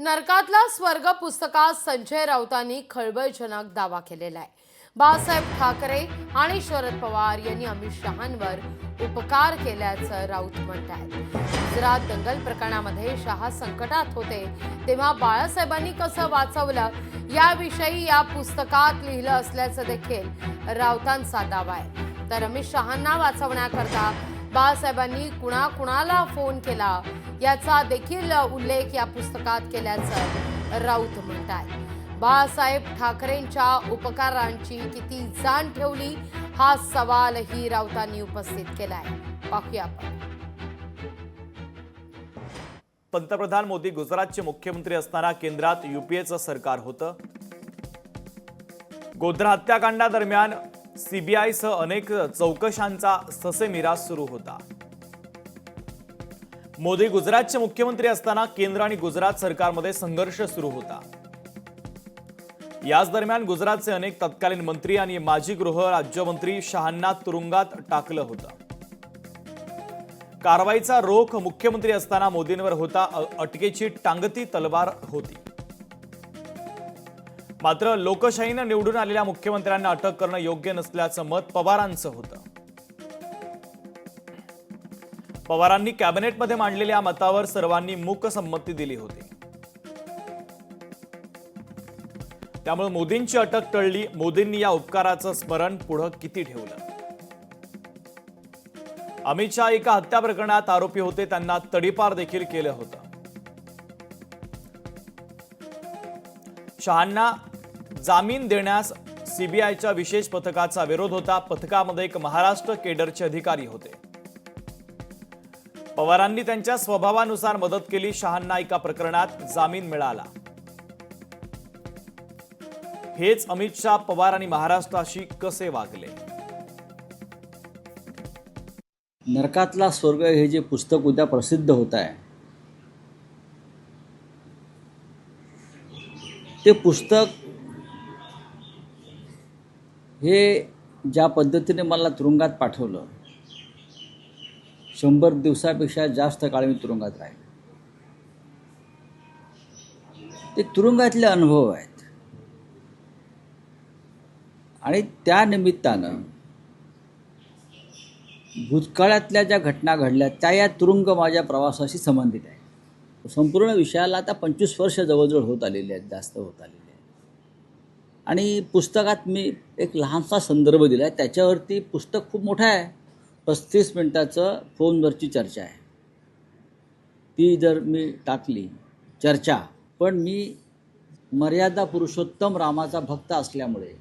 नरकातला स्वर्ग पुस्तकात संजय राऊतांनी खळबळजनक दावा केलेला आहे। बाळासाहेब ठाकरे आणि शरद पवार यांनी अमित शहांवर उपकार केल्याचं राऊत म्हणतात। गुजरात दंगल प्रकरणामध्ये शहा संकटात होते तेव्हा बाळासाहेबांनी कसं वाचवलं याविषयी या पुस्तकात लिहिलं असल्याचं देखील राऊतांचा दावा आहे। तर अमित शहांना वाचवण्याकरता बाळासाहेबांनी कुणाकुणाला फोन केला याचा देखील उल्लेख या पुस्तकात केल्याचं राऊत म्हणतात। बाळासाहेब ठाकरेंच्या उपकारांची किती जाण ठेवली हा सवालही राऊतांनी उपस्थित केलाय। पाहूया आपण। पंतप्रधान मोदी गुजरातचे मुख्यमंत्री असताना केंद्रात यूपीएचं सरकार होतं। गोध्रा हत्याकांडादरम्यान सीबीआयसह अनेक चौकशांचा ससेमिरा सुरू होता। मोदी गुजरातचे मुख्यमंत्री असताना केंद्र आणि गुजरात सरकारमध्ये संघर्ष सुरू होता। याच दरम्यान गुजरातचे अनेक तत्कालीन मंत्री आणि माजी गृह राज्यमंत्री शहांना तुरुंगात टाकलं होतं। कारवाईचा रोख मुख्यमंत्री असताना मोदींवर होता। अटकेची टांगती तलवार होती। मात्र लोकशाहीने निवडून आलेल्या मुख्यमंत्र्यांना अटक करणं योग्य नसल्याचं मत पवारांचं होतं। पवारांनी कॅबिनेटमध्ये मांडलेल्या मतावर सर्वांनी मूकसंमती दिली होती। त्यामुळे मोदींची अटक टळली। मोदींनी या उपकाराचं स्मरण पुढे किती ठेवलं? अमित शहा एका हत्या प्रकरणात आरोपी होते, त्यांना तडीपार देखील केलं होतं। शहांना जामीन देण्यास सीबीआयच्या विशेष पथकाचा विरोध होता। पथकामध्ये एक महाराष्ट्र केडरचे अधिकारी होते। पवारांनी त्यांच्या स्वभावानुसार मदत केली। शहांना एका प्रकरणात जामीन मिळाला। हेच अमित शहा पवार आणि महाराष्ट्राशी कसे वागले? नरकातला स्वर्ग हे जे पुस्तक उद्या प्रसिद्ध होत आहे, ते पुस्तक हे ज्या पद्धतीने मला तुरुंगात पाठवलं, 100 दिवसापेक्षा जास्त काळ मी तुरुंगात राहिले। ते तुरुंगातले अनुभव आहेत आणि त्या निमित्तानं भूतकाळातल्या ज्या घटना घडल्या त्या या तुरुंग माझ्या प्रवासाशी संबंधित आहे। संपूर्ण विषयाला आता 25 वर्ष जवळजवळ होत आलेली आहेत, जास्त होत आलेली आहेत। आणि पुस्तकात मी एक लहानसा संदर्भ दिला आहे। त्याच्यावरती पुस्तक खूप मोठं आहे, 35 मिनिटाचं फोनवरची चर्चा आहे। ती जर मी टाकली चर्चा, पण मी मर्यादा पुरुषोत्तम रामाचा भक्त असल्यामुळे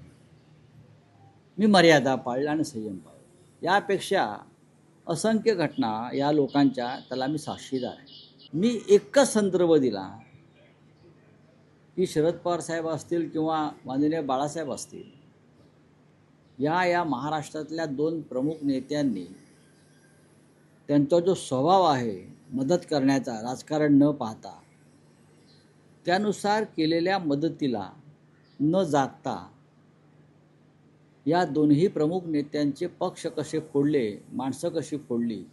मी मर्यादा पाळल्या आणि संयम पाळला। यापेक्षा असंख्य घटना या लोकांच्या त्याला मी साक्षीदार आहे। मी एकच संदर्भ दिला की शरद पवार साहेब असतील किंवा माननीय बाळासाहेब असतील, या महाराष्ट्रातल्या 2 प्रमुख नेत्यांनी त्यांचा जो स्वभाव आहे मदत करण्याचा, राजकारण न पाहता त्यानुसार केलेल्या मदतीला न जागता या दोन्ही प्रमुख नेत्यांचे पक्ष कसे फोडले, माणसं कशी फोडली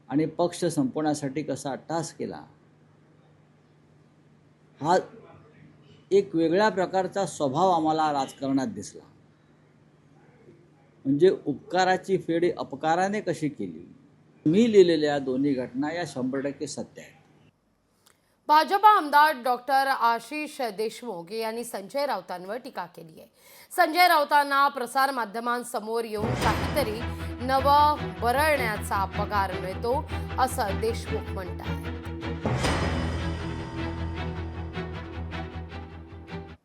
आणि पक्ष संपवण्यासाठी कसा अट्टाहास केला, हा एक वेगळ्या प्रकारचा स्वभाव आम्हाला राजकारणात दिसला। म्हणजे उपकाराची फेड अपकाराने कशी केली। मी लिहिलेल्या दोन्ही घटना या 100% सत्य आहेत। भाजपा आमदार डॉक्टर आशिष देशमुख यांनी संजय राऊतांवर टीका केली आहे। संजय राऊतांना प्रसार माध्यमांसमोर येऊन काहीतरी नवं बरळण्याचा पगार मिळतो असं देशमुख म्हणतात।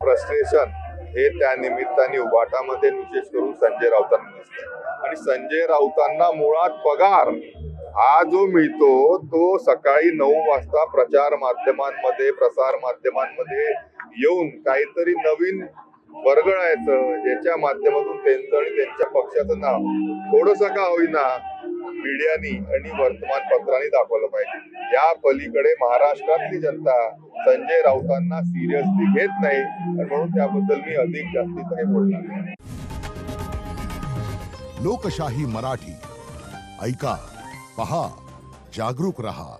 फ्रस्ट्रेशन हे त्या निमित्ताने उभाटामध्ये विशेष करून संजय राऊतांना दिसतं। आणि संजय राऊतांना मुळात पगार हा जो मिळतो तो सकाळी 9 वाजता प्रसार माध्यमांमध्ये येऊन काहीतरी नवीन बरगळायचं, ज्याच्या माध्यमातून त्यांचं आणि त्यांच्या पक्षाचं नाव थोडंसं का होईना मीडियानी आणि वर्तमानपत्रांनी दाखवलं पाहिजे। या पलीकडे महाराष्ट्रातली जनता संजय राऊतांना सिरियसली घेत नाही आणि म्हणून त्याबद्दल मी अधिक जास्तीत काही बोलणार नाही। लोकशाही मराठी ऐका, पहा, जागरूक रहा।